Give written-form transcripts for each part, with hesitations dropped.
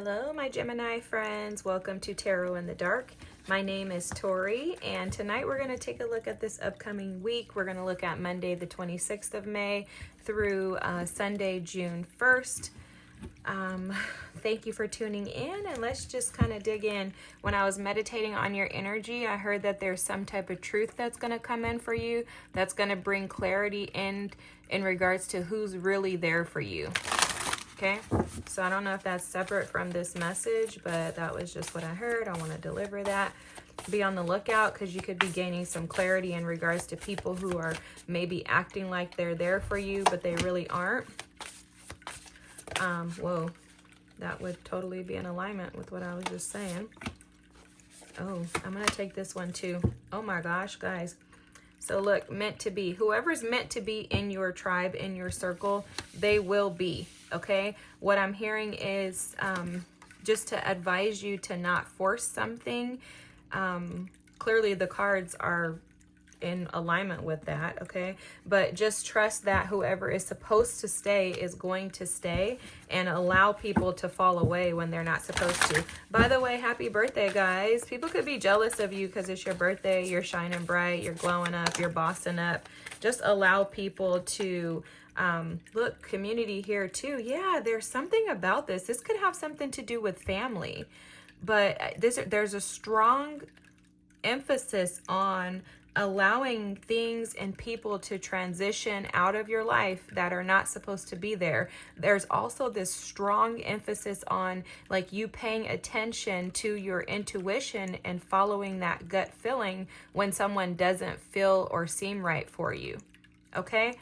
Hello, my Gemini friends. Welcome to Tarot in the Dark. My name is Tori, and tonight we're going to take a look at this upcoming week. We're going to look at Monday, the 26th of May through Sunday, June 1st. Thank you for tuning in, and let's just kind of dig in. When I was meditating on your energy, I heard that there's some type of truth that's going to come in for you that's going to bring clarity in regards to who's really there for you. Okay, so I don't know if that's separate from this message, but that was just what I heard. I want to deliver that. Be on the lookout because you could be gaining some clarity in regards to people who are maybe acting like they're there for you, but they really aren't. Whoa, that would totally be in alignment with what I was just saying. Oh, I'm going to take this one too. Oh my gosh, guys. So look, meant to be. Whoever's meant to be in your tribe, in your circle, they will be. Okay, what I'm hearing is just to advise you to not force something. Clearly the cards are in alignment with that, okay? But just trust that whoever is supposed to stay is going to stay, and allow people to fall away when they're not supposed to. By the way, happy birthday, guys. People could be jealous of you because it's your birthday, you're shining bright, you're glowing up, you're bossing up. Just allow people to look, community here too. Yeah, there's something about this. This could have something to do with family, but there's a strong emphasis on allowing things and people to transition out of your life that are not supposed to be there. There's also this strong emphasis on like you paying attention to your intuition and following that gut feeling when someone doesn't feel or seem right for you. Okay?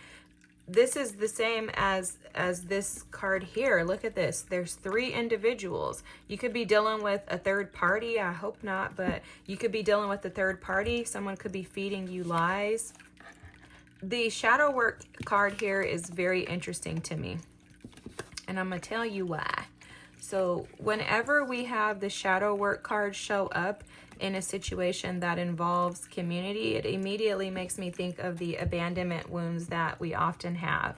This is the same as this card here. Look at this. There's 3 individuals. You could be dealing with a third party. I hope not, but you could be dealing with a third party. Someone could be feeding you lies. The shadow work card here is very interesting to me, and I'm going to tell you why. So whenever we have the shadow work card show up in a situation that involves community, it immediately makes me think of the abandonment wounds that we often have.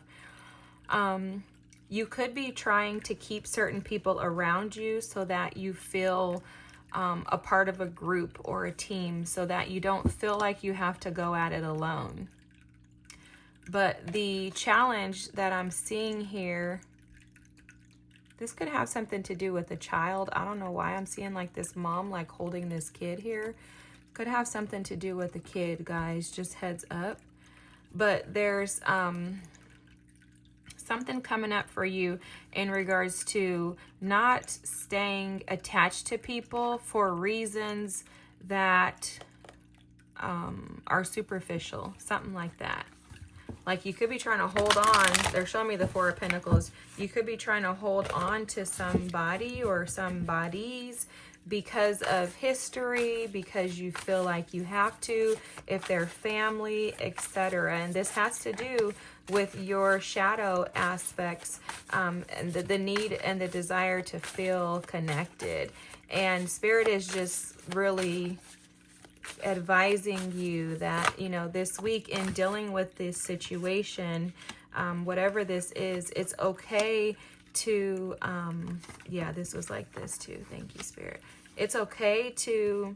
You could be trying to keep certain people around you so that you feel a part of a group or a team, so that you don't feel like you have to go at it alone. But the challenge that I'm seeing here, this could have something to do with a child. I don't know why I'm seeing like this mom like holding this kid here. Could have something to do with a kid, guys. Just heads up. But there's something coming up for you in regards to not staying attached to people for reasons that are superficial. Something like that. Like you could be trying to hold on. They're showing me the 4 of Pentacles. You could be trying to hold on to somebody or some bodies because of history, because you feel like you have to, if they're family, etc. And this has to do with your shadow aspects, and the need and the desire to feel connected. And Spirit is just really advising you that, you know, this week in dealing with this situation, whatever this is, it's okay to yeah, this was like this too. Thank you, Spirit. It's okay to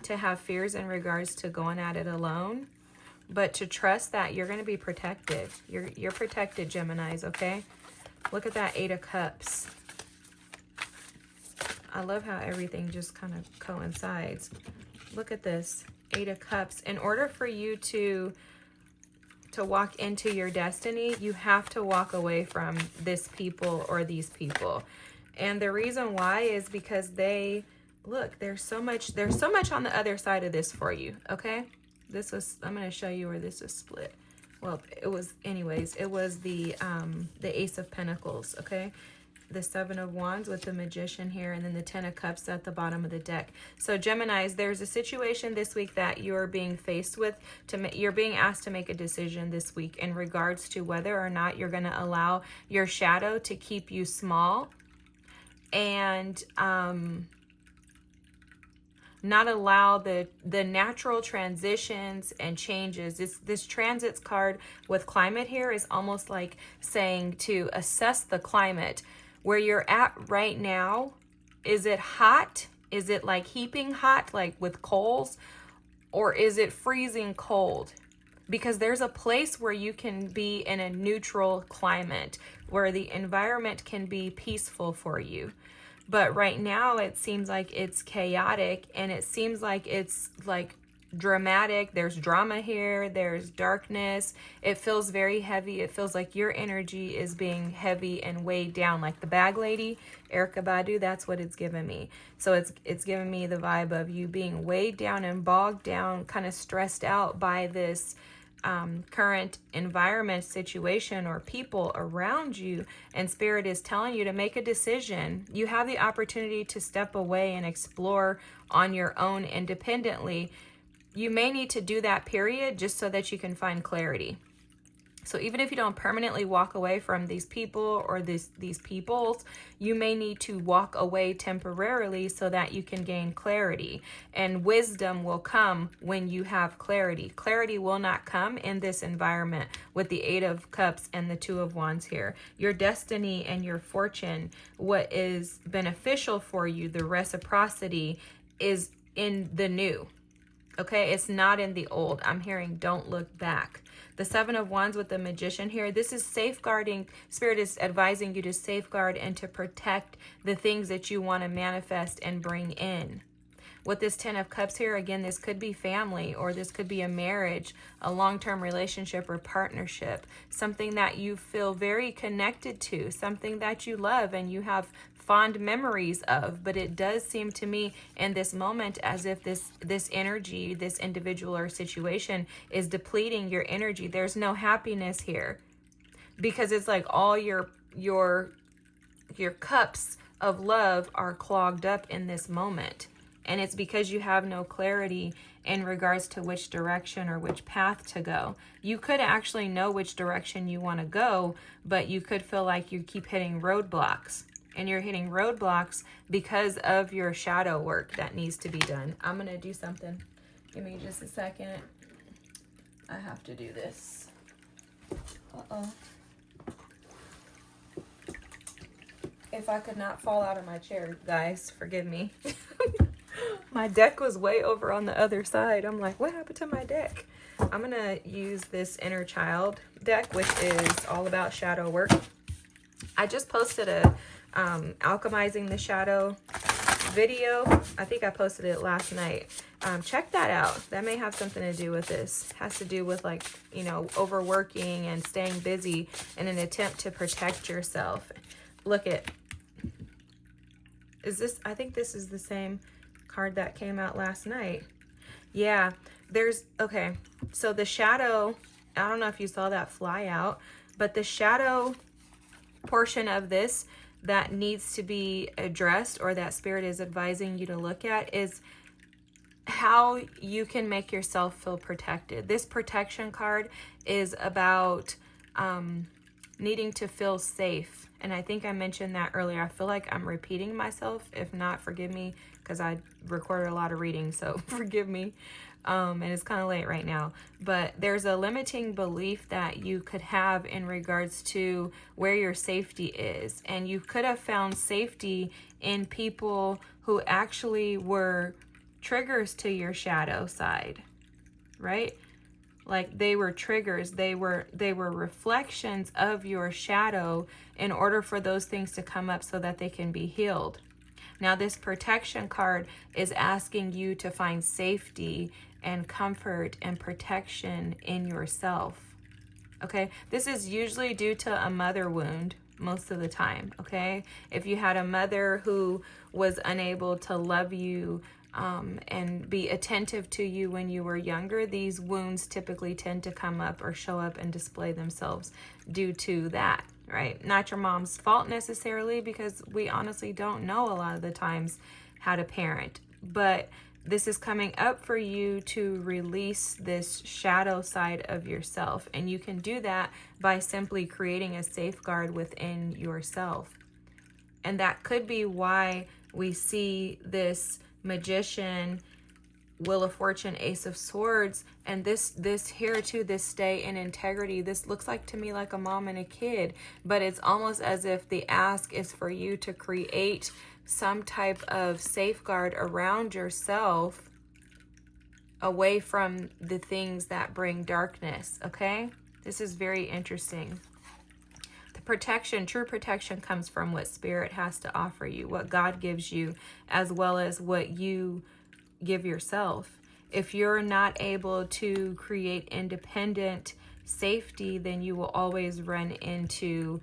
have fears in regards to going at it alone, but to trust that you're going to be protected. You're protected, Geminis, okay? Look at that 8 of Cups. I love how everything just kind of coincides. Look at this, 8 of Cups. In order for you to walk into your destiny, you have to walk away from this people or these people. And the reason why is because there's so much on the other side of this for you, okay? I'm going to show you where this is split. Well, it was the Ace of Pentacles, okay? The 7 of Wands with the Magician here, and then the 10 of Cups at the bottom of the deck. So Geminis, there's a situation this week that you're being faced with. You're being asked to make a decision this week in regards to whether or not you're going to allow your shadow to keep you small and not allow the natural transitions and changes. This transits card with climate here is almost like saying to assess the climate. Where you're at right now Is it hot? Is it like heaping hot, like with coals? Or is it freezing cold? Because there's a place where you can be in a neutral climate, where the environment can be peaceful for you. But right now it seems like it's chaotic, and it seems like it's like dramatic. There's drama here, there's darkness. It feels very heavy. It feels like your energy is being heavy and weighed down, like the bag lady, Erykah Badu. That's what it's given me. So it's given me the vibe of you being weighed down and bogged down, kind of stressed out by this current environment, situation, or people around you. And Spirit is telling you to make a decision. You have the opportunity to step away and explore on your own independently. You may need to do that, period, just so that you can find clarity. So even if you don't permanently walk away from these people or these peoples, you may need to walk away temporarily so that you can gain clarity. And wisdom will come when you have clarity. Clarity will not come in this environment with the 8 of Cups and the 2 of Wands here. Your destiny and your fortune, what is beneficial for you, the reciprocity, is in the new. Okay, it's not in the old. I'm hearing don't look back. The 7 of Wands with the Magician here, this is safeguarding. Spirit is advising you to safeguard and to protect the things that you want to manifest and bring in. With this 10 of Cups here, again, this could be family, or this could be a marriage, a long-term relationship or partnership, something that you feel very connected to, something that you love and you have fond memories of. But it does seem to me in this moment as if this energy, this individual or situation is depleting your energy. There's no happiness here, because it's like all your cups of love are clogged up in this moment. And it's because you have no clarity in regards to which direction or which path to go. You could actually know which direction you want to go, but you could feel like you keep hitting roadblocks. And you're hitting roadblocks because of your shadow work that needs to be done. I'm going to do something. Give me just a second. I have to do this. Uh-oh. If I could not fall out of my chair, guys, forgive me. My deck was way over on the other side. I'm like, what happened to my deck? I'm going to use this Inner Child deck, which is all about shadow work. I just posted a Alchemizing the Shadow video. I think I posted it last night. Check that out. That may have something to do with this. It has to do with, like, you know, overworking and staying busy in an attempt to protect yourself. Look at, is this, I think this is the same card that came out last night. Yeah, there's, okay, so the shadow, I don't know if you saw that fly out, but the shadow portion of this that needs to be addressed, or that Spirit is advising you to look at, is how you can make yourself feel protected. This protection card is about needing to feel safe. And I think I mentioned that earlier. I feel like I'm repeating myself. If not, forgive me, because I recorded a lot of reading, so forgive me. And it's kind of late right now. But there's a limiting belief that you could have in regards to where your safety is. And you could have found safety in people who actually were triggers to your shadow side, right? Like they were triggers, they were reflections of your shadow in order for those things to come up so that they can be healed. Now this protection card is asking you to find safety and comfort and protection in yourself. Okay, this is usually due to a mother wound most of the time. Okay, if you had a mother who was unable to love you and be attentive to you when you were younger, these wounds typically tend to come up or show up and display themselves due to that, right? Not your mom's fault necessarily, because we honestly don't know a lot of the times how to parent, but this is coming up for you to release this shadow side of yourself. And you can do that by simply creating a safeguard within yourself. And that could be why we see this Magician, Wheel of Fortune, Ace of Swords, and this here too, this stay in integrity. This looks like to me like a mom and a kid, but it's almost as if the ask is for you to create some type of safeguard around yourself away from the things that bring darkness, okay? This is very interesting. The protection, true protection, comes from what Spirit has to offer you, what God gives you, as well as what you give yourself. If you're not able to create independent safety, then you will always run into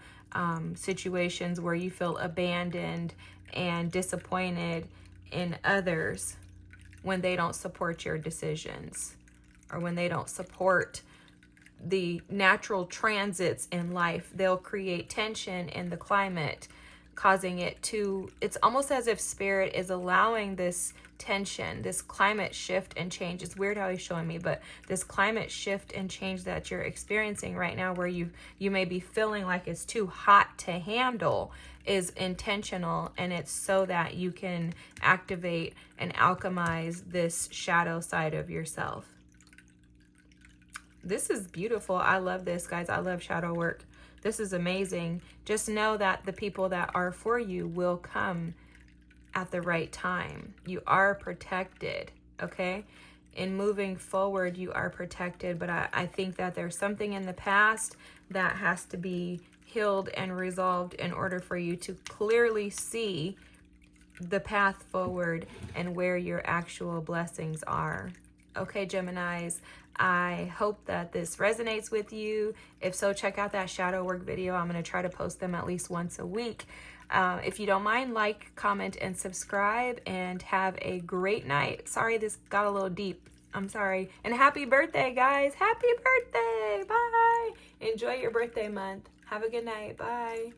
situations where you feel abandoned and disappointed in others when they don't support your decisions, or when they don't support the natural transits in life. They'll create tension in the climate, causing it to, it's almost as if Spirit is allowing this tension, this climate shift and change. It's weird how he's showing me, but this climate shift and change that you're experiencing right now, where you may be feeling like it's too hot to handle, is intentional, and it's so that you can activate and alchemize this shadow side of yourself. This is beautiful. I love this, guys. I love shadow work. This is amazing. Just know that the people that are for you will come at the right time. You are protected, okay? In moving forward, you are protected, but I think that there's something in the past that has to be healed and resolved in order for you to clearly see the path forward and where your actual blessings are. Okay, Geminis, I hope that this resonates with you. If so, check out that shadow work video. I'm going to try to post them at least once a week. If you don't mind, like, comment, and subscribe, and have a great night. Sorry, this got a little deep. I'm sorry. And happy birthday, guys. Happy birthday. Bye. Enjoy your birthday month. Have a good night. Bye.